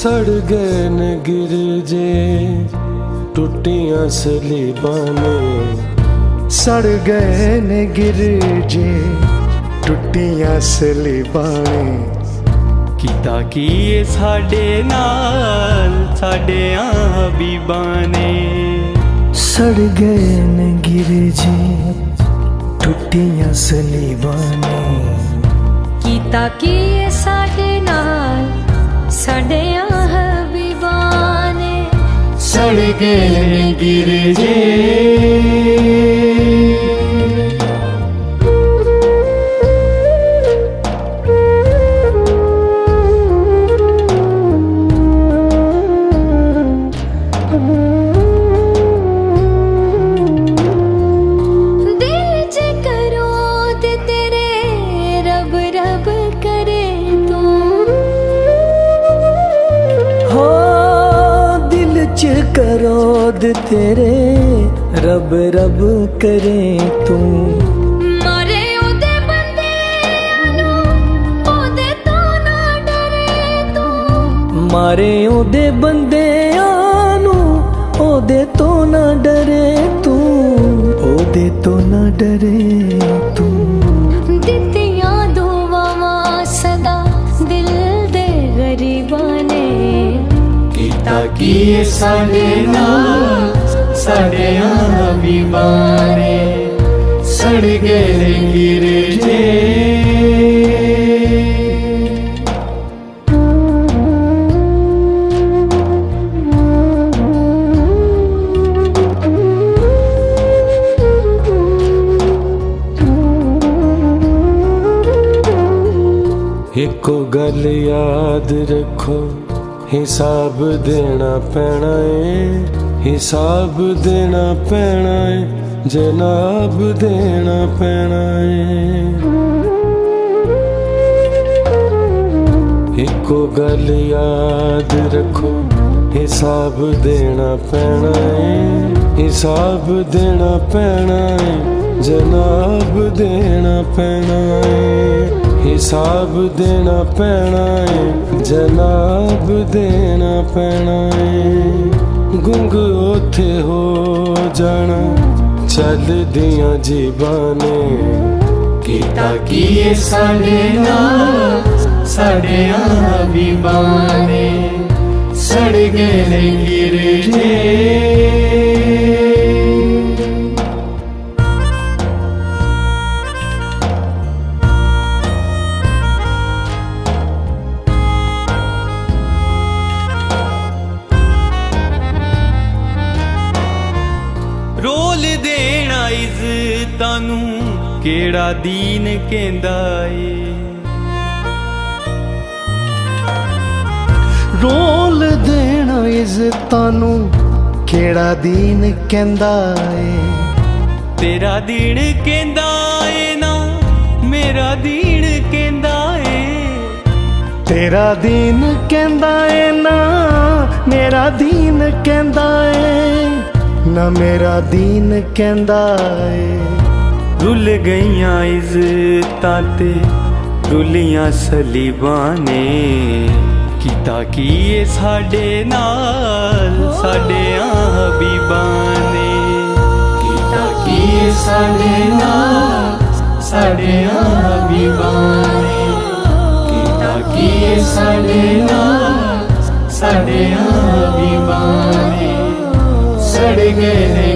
सड़ गए न गिरजे टुटियां सलीबां ने, सड़ गए ने गिरजे टुटियां सलीबां ने। कीता की ये साडे नाल साडियां हबीबां ने। सड़ गए ने गिरजे टुटियां सलीबां ने। कीता की ये साडे नाल साडियां हबीबां ने। सड़ गए ने गिरजे करोद तेरे रब रब करे तू। मारे ओदे बंदेआनू ओदे तो ना डरे तू। मारे ओदे बंदेआनू ओदे तो ना डरे तू। ओदे तो ना डरे तू। दित्तियां दुआवां सदा दिल दे गरीबां ने। ताकि ये साडे नाल साडियां हबीबां ने। सड़ गए ने गिरजे एको गल याद रखो, हिसाब देना पैना है, हिसाब देना पैना है, जनाब देना पैना है। एको गल याद रखो, हिसाब देना पैना है, हिसाब देना पैना है, जनाब देना पैना है। हिसाब देना पैना है, जनाब देना पैना है। गुंग ओथे हो जाना चल दियां जीबां ने। कीता की ये साडे नाल साडियां हबीबां ने। सड़ गए ने गिरजे रोल देना इज्जतां नू केड़ा दीन कहंदा ए। रोल देना इज्जतां नू केड़ा दीन कहंदा ए। तेरा दीन कहंदा ए ना मेरा दीन कहंदा ए। तेरा दीन कहंदा ए ना मेरा दीन कहंदा ए। ना मेरा दीन कहंदा ए। रुल गईयां इज्जतां ते रुलियां सलीबां ने। कीता की ये साडे नाल साडियां हबीबां ने। कीता की ये साडे नाल साडियां हबीबां ने। कीता की ये साडे नाल साडियां हबीबां ने। सड़ गए ने